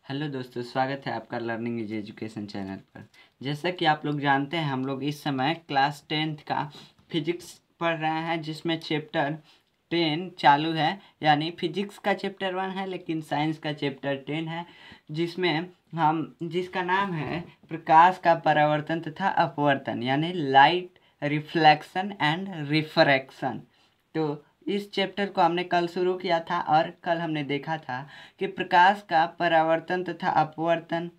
Hello दोस्तों, स्वागत है आपका लर्निंग इज एजुकेशन चैनल पर। जैसा कि आप लोग जानते हैं, हम लोग इस समय क्लास 10th का फिजिक्स पढ़ रहे हैं, जिसमें चैप्टर 10 चालू है। यानी फिजिक्स का चैप्टर 1 है, लेकिन साइंस का चैप्टर 10 है, जिसका नाम है प्रकाश का परावर्तन तथा अपवर्तन, यानी लाइट रिफ्लेक्शन एंड रिफ्रैक्शन। तो इस चैप्टर को हमने कल शुरू किया था और कल हमने देखा था कि प्रकाश का परावर्तन तथा अपवर्तन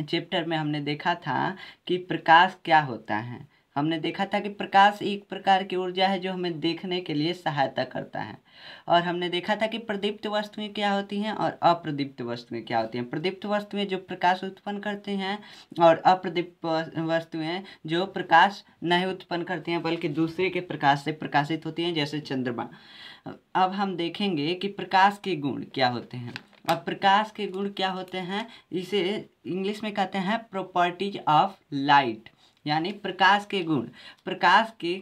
चैप्टर में हमने देखा था कि प्रकाश क्या होता है। हमने देखा था कि प्रकाश एक प्रकार की ऊर्जा है जो हमें देखने के लिए सहायता करता है। और हमने देखा था कि प्रदीप्त वस्तुएं क्या होती हैं और अप्रदीप्त वस्तुएं क्या होती हैं। प्रदीप्त वस्तुएं जो प्रकाश उत्पन्न करती हैं और अप्रदीप्त वस्तुएं जो प्रकाश नहीं उत्पन्न करती हैं बल्कि दूसरे के प्रकाश से प्रकाशित होती हैं, जैसे चंद्रमा। अब हम देखेंगे कि प्रकाश के गुण क्या होते हैं। अब प्रकाश के गुण क्या होते हैं, इसे इंग्लिश में कहते हैं प्रॉपर्टीज ऑफ लाइट, यानी प्रकाश के गुण। प्रकाश के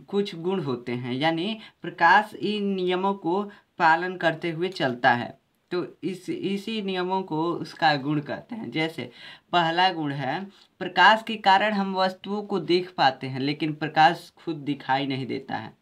कुछ गुण होते हैं, यानी प्रकाश इन नियमों को पालन करते हुए चलता है, तो इसी नियमों को उसका गुण कहते हैं। जैसे पहला गुण है, प्रकाश के कारण हम वस्तुओं को देख पाते हैं, लेकिन प्रकाश खुद दिखाई नहीं देता है।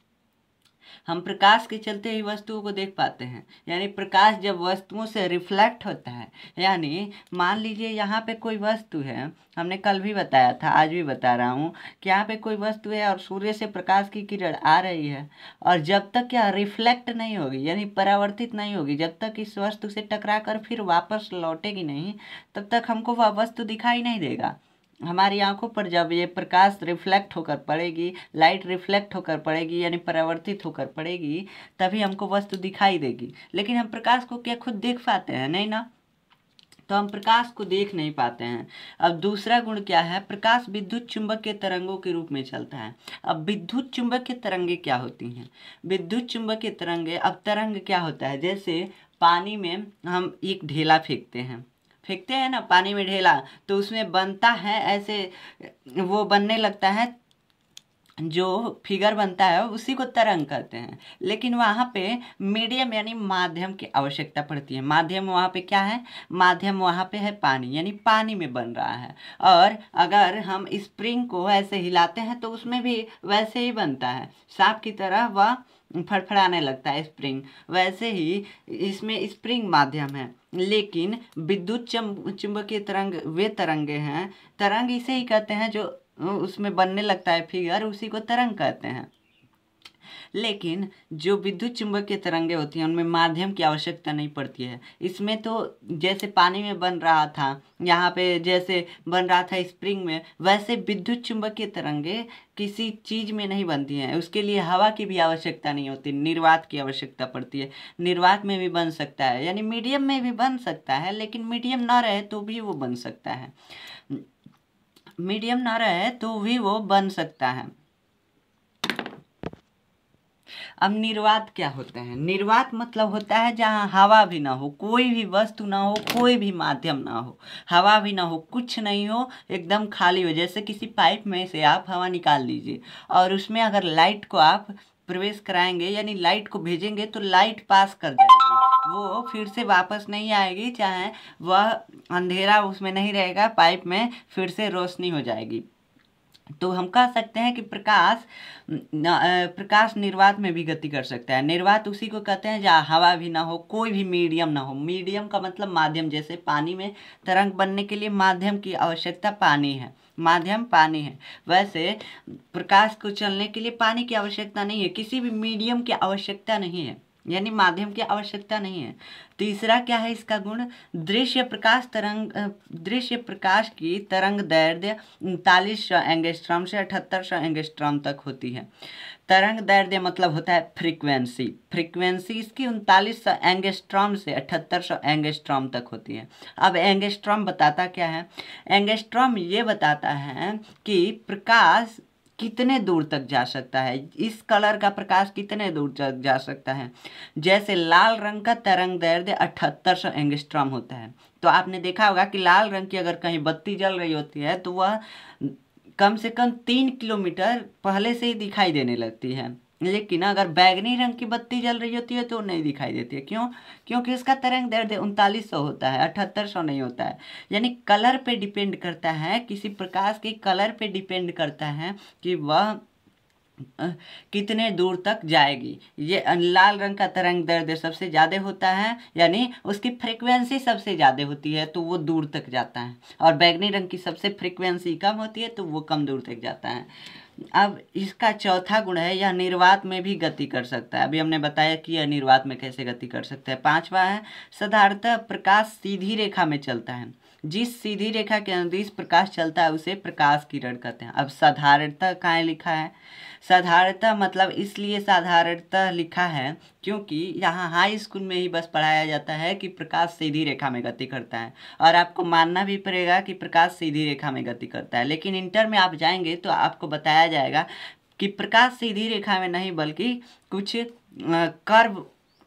हम प्रकाश के चलते ही वस्तुओं को देख पाते हैं, यानी प्रकाश जब वस्तुओं से रिफ्लेक्ट होता है, यानी मान लीजिए यहाँ पे कोई वस्तु है, हमने कल भी बताया था, आज भी बता रहा हूँ कि यहाँ पे कोई वस्तु है और सूर्य से प्रकाश की किरण आ रही है, और जब तक क्या रिफ्लेक्ट नहीं होगी, यानी परावर्तित नहीं होगी, जब तक इस वस्तु से टकरा कर फिर वापस लौटेगी नहीं, तब तक हमको वह वस्तु दिखाई नहीं देगा। हमारी आंखों पर जब ये प्रकाश रिफ्लेक्ट होकर पड़ेगी, लाइट रिफ्लेक्ट होकर पड़ेगी, यानी परावर्तित होकर पड़ेगी, तभी हमको वस्तु दिखाई देगी। लेकिन हम प्रकाश को क्या खुद देख पाते हैं? नहीं ना, तो हम प्रकाश को देख नहीं पाते हैं। अब दूसरा गुण क्या है, प्रकाश विद्युत चुंबकीय तरंगों के रूप में चलता है। अब विद्युत चुंबकीय तरंगे क्या होती हैं? विद्युत चुंबकीय तरंगे, अब तरंग क्या होता है, जैसे पानी में हम एक ढेला फेंकते हैं ना, पानी में ढेला, तो उसमें बनता है ऐसे, वो बनने लगता है, जो फिगर बनता है उसी को तरंग कहते हैं। लेकिन वहाँ पे मीडियम यानी माध्यम की आवश्यकता पड़ती है। माध्यम वहाँ पे क्या है? माध्यम वहाँ पे है पानी, यानी पानी में बन रहा है। और अगर हम स्प्रिंग को ऐसे हिलाते हैं तो उसमें भी वैसे ही बनता है, सांप की तरह वह फड़फड़ाने लगता है स्प्रिंग। वैसे ही इसमें स्प्रिंग माध्यम है, लेकिन विद्युत चुंबकीय तरंग वे तरंगे हैं, तरंग इसे ही कहते हैं जो उसमें बनने लगता है फिगर, उसी को तरंग कहते हैं। लेकिन जो विद्युत चुंबकीय तरंगे होती हैं उनमें माध्यम की आवश्यकता नहीं पड़ती है। इसमें तो जैसे पानी में बन रहा था, यहाँ पे जैसे बन रहा था स्प्रिंग में, वैसे विद्युत चुंबकीय तरंगे किसी चीज में नहीं बनती हैं। उसके लिए हवा की भी आवश्यकता नहीं होती, निर्वात की आवश्यकता पड़ती है। निर्वात में भी बन सकता है, यानी मीडियम में भी बन सकता है, लेकिन मीडियम ना रहे तो भी वो बन सकता है। मीडियम ना रहे तो भी वो बन सकता है। अब निर्वात क्या होता है? निर्वात मतलब होता है जहाँ हवा भी ना हो, कोई भी वस्तु ना हो, कोई भी माध्यम ना हो, हवा भी ना हो, कुछ नहीं हो, एकदम खाली हो। जैसे किसी पाइप में से आप हवा निकाल लीजिए और उसमें अगर लाइट को आप प्रवेश कराएंगे, यानी लाइट को भेजेंगे, तो लाइट पास कर जाएगी, वो फिर से वापस नहीं आएगी, चाहे वह अंधेरा उसमें नहीं रहेगा, पाइप में फिर से रोशनी हो जाएगी। तो हम कह सकते हैं कि प्रकाश निर्वात में भी गति कर सकता है। निर्वात उसी को कहते हैं जहाँ हवा भी ना हो, कोई भी मीडियम ना हो। मीडियम का मतलब माध्यम, जैसे पानी में तरंग बनने के लिए माध्यम की आवश्यकता पानी है, माध्यम पानी है, वैसे प्रकाश को चलने के लिए पानी की आवश्यकता नहीं है, किसी भी मीडियम की आवश्यकता नहीं है, यानी माध्यम की आवश्यकता नहीं है। तीसरा क्या है इसका गुण? दृश्य प्रकाश की तरंग दैर्ध्य 3900 एंगस्ट्रॉम से 7800 एंगस्ट्रॉम तक होती है। तरंग दैर्ध्य मतलब होता है फ्रीक्वेंसी, फ्रीक्वेंसी इसकी 3900 एंगस्ट्रॉम से 7800 एंगस्ट्रॉम तक होती है। अब एंगस्ट्रॉम बताता क्या है? एंगस्ट्रॉम ये बताता है कि प्रकाश कितने दूर तक जा सकता है, इस कलर का प्रकाश कितने दूर तक जा सकता है। जैसे लाल रंग का तरंग दैर्ध्य 7800 एंगस्ट्रॉम होता है, तो आपने देखा होगा कि लाल रंग की अगर कहीं बत्ती जल रही होती है तो वह कम से कम 3 किलोमीटर पहले से ही दिखाई देने लगती है। लेकिन अगर बैगनी रंग की बत्ती जल रही होती है तो नहीं दिखाई देती है। क्यों? क्योंकि उसका तरंग दैर्ध्य 3900 होता है, 7800 नहीं होता है। यानी कलर पे डिपेंड करता है, किसी प्रकाश के कलर पे डिपेंड करता है कि वह कितने दूर तक जाएगी। ये लाल रंग का तरंग दैर्ध्य सबसे ज़्यादा होता है, यानी उसकी फ्रिक्वेंसी सबसे ज़्यादा होती है तो वो दूर तक जाता है, और बैगनी रंग की सबसे फ्रिक्वेंसी कम होती है तो वो कम दूर तक जाता है। अब इसका चौथा गुण है, यह निर्वात में भी गति कर सकता है। अभी हमने बताया कि यह निर्वात में कैसे गति कर सकता है। पांचवा है, साधारणतः प्रकाश सीधी रेखा में चलता है। जिस सीधी रेखा के अनुदिश प्रकाश चलता है उसे प्रकाश किरण कहते हैं। अब साधारणतः कहाँ लिखा है? साधारणतः मतलब इसलिए साधारणतः लिखा है क्योंकि यहाँ हाई स्कूल में ही बस पढ़ाया जाता है कि प्रकाश सीधी रेखा में गति करता है, और आपको मानना भी पड़ेगा कि प्रकाश सीधी रेखा में गति करता है। लेकिन इंटर में आप जाएंगे तो आपको बताया जाएगा कि प्रकाश सीधी रेखा में नहीं बल्कि कुछ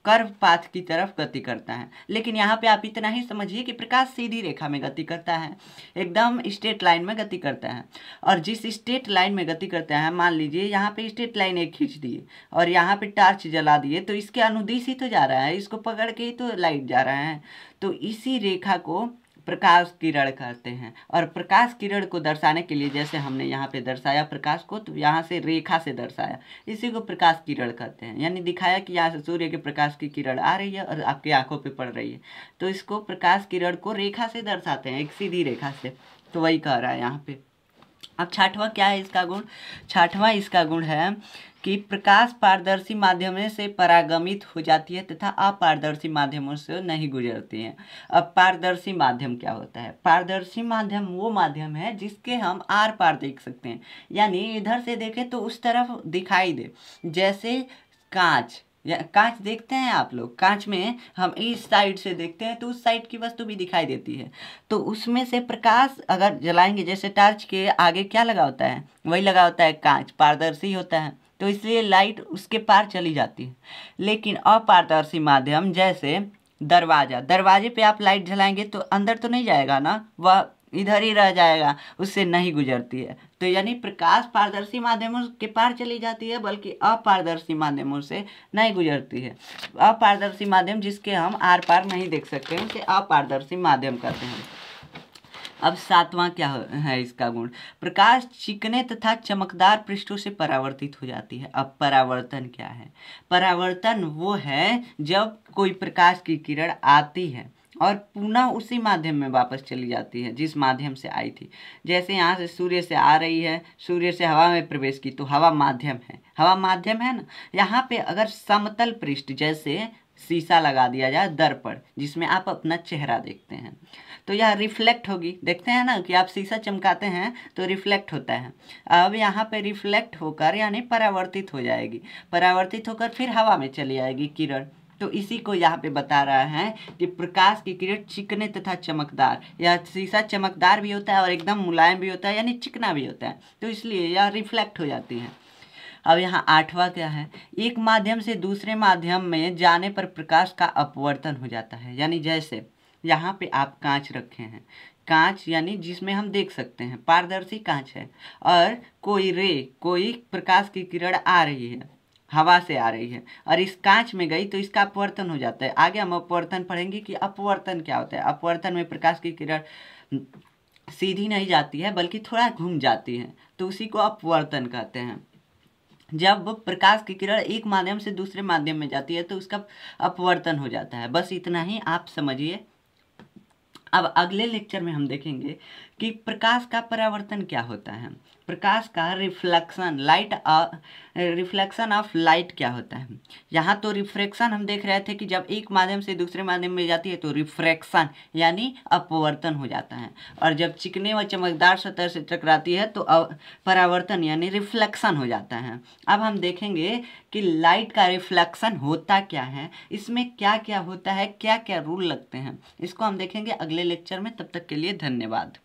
कर्व पाथ की तरफ गति करता है। लेकिन यहाँ पे आप इतना ही समझिए कि प्रकाश सीधी रेखा में गति करता है, एकदम स्ट्रेट लाइन में गति करता है। और जिस स्ट्रेट लाइन में गति करता है, मान लीजिए यहाँ पे स्ट्रेट लाइन एक खींच दिए और यहाँ पे टार्च जला दिए, तो इसके अनुदिश ही तो जा रहा है, इसको पकड़ के ही तो लाइट जा रहा है। तो इसी रेखा को प्रकाश किरण कहते हैं। और प्रकाश किरण को दर्शाने के लिए, जैसे हमने यहाँ पे दर्शाया प्रकाश को, तो यहाँ से रेखा से दर्शाया, इसी को प्रकाश किरण कहते हैं। यानी दिखाया कि यहाँ से सूर्य के प्रकाश की किरण आ रही है और आपकी आंखों पे पड़ रही है, तो इसको प्रकाश किरण को रेखा से दर्शाते हैं, एक सीधी रेखा से। तो वही कह रहा है यहाँ पे। अब छठवां क्या है इसका गुण? छठवां इसका गुण है कि प्रकाश पारदर्शी माध्यमों से परागमित हो जाती है तथा अपारदर्शी माध्यमों से नहीं गुजरती है। अब पारदर्शी माध्यम क्या होता है? पारदर्शी माध्यम वो माध्यम है जिसके हम आर पार देख सकते हैं, यानी इधर से देखें तो उस तरफ दिखाई दे। जैसे कांच, या कांच देखते हैं आप लोग, कांच में हम इस साइड से देखते हैं तो उस साइड की वस्तु भी दिखाई देती है। तो उसमें से प्रकाश अगर जलाएंगे, जैसे टॉर्च के आगे क्या लगा होता है? वही लगा होता है कांच, पारदर्शी होता है, तो इसलिए लाइट उसके पार चली जाती है। लेकिन अपारदर्शी माध्यम, जैसे दरवाजे पे आप लाइट जलाएंगे तो अंदर तो नहीं जाएगा ना, वह इधर ही रह जाएगा, उससे नहीं गुजरती है। तो यानी प्रकाश पारदर्शी माध्यमों के पार चली जाती है, बल्कि अपारदर्शी माध्यमों से नहीं गुजरती है। अपारदर्शी माध्यम जिसके हम आर पार नहीं देख सकते हैं उसे अपारदर्शी माध्यम कहते हैं। अब सातवां क्या है इसका गुण? प्रकाश चिकने तथा चमकदार पृष्ठों से परावर्तित हो जाती है। अब परावर्तन क्या है? परावर्तन वो है जब कोई प्रकाश की किरण आती है और पुनः उसी माध्यम में वापस चली जाती है जिस माध्यम से आई थी। जैसे यहाँ से सूर्य से आ रही है, सूर्य से हवा में प्रवेश की, तो हवा माध्यम है, हवा माध्यम है ना। यहाँ पे अगर समतल पृष्ठ, जैसे शीशा लगा दिया जाए, दर्पण जिसमें आप अपना चेहरा देखते हैं, तो यह रिफ्लेक्ट होगी। देखते हैं ना कि आप शीशा चमकाते हैं तो रिफ्लेक्ट होता है। अब यहाँ पे रिफ्लेक्ट होकर यानी परावर्तित हो जाएगी, परावर्तित होकर फिर हवा में चली आएगी किरण। तो इसी को यहाँ पे बता रहा है कि प्रकाश की किरण चिकने तथा चमकदार, यह शीशा चमकदार भी होता है और एकदम मुलायम भी होता है, यानी चिकना भी होता है, तो इसलिए यह रिफ्लेक्ट हो जाती है। अब यहाँ आठवां क्या है? एक माध्यम से दूसरे माध्यम में जाने पर प्रकाश का अपवर्तन हो जाता है। यानी जैसे यहाँ पे आप कांच रखे हैं, कांच यानी जिसमें हम देख सकते हैं, पारदर्शी कांच है, और कोई प्रकाश की किरण आ रही है, हवा से आ रही है और इस कांच में गई तो इसका अपवर्तन हो जाता है। आगे हम अपवर्तन पढ़ेंगे कि अपवर्तन क्या होता है। अपवर्तन में प्रकाश की किरण सीधी नहीं जाती है बल्कि थोड़ा घूम जाती है, तो उसी को अपवर्तन कहते हैं। जब प्रकाश की किरण एक माध्यम से दूसरे माध्यम में जाती है तो उसका अपवर्तन हो जाता है। बस इतना ही आप समझिए। अब अगले लेक्चर में हम देखेंगे कि प्रकाश का परावर्तन क्या होता है, प्रकाश का रिफ्लेक्शन, रिफ्लेक्शन ऑफ लाइट क्या होता है। यहाँ तो रिफ्रैक्शन हम देख रहे थे कि जब एक माध्यम से दूसरे माध्यम में जाती है तो रिफ्रैक्शन यानी अपवर्तन हो जाता है, और जब चिकने व चमकदार सतह से टकराती है तो परावर्तन यानी रिफ्लेक्शन हो जाता है। अब हम देखेंगे कि लाइट का रिफ्लेक्शन होता क्या है, इसमें क्या क्या होता है, क्या क्या रूल लगते हैं, इसको हम देखेंगे अगले लेक्चर में। तब तक के लिए धन्यवाद।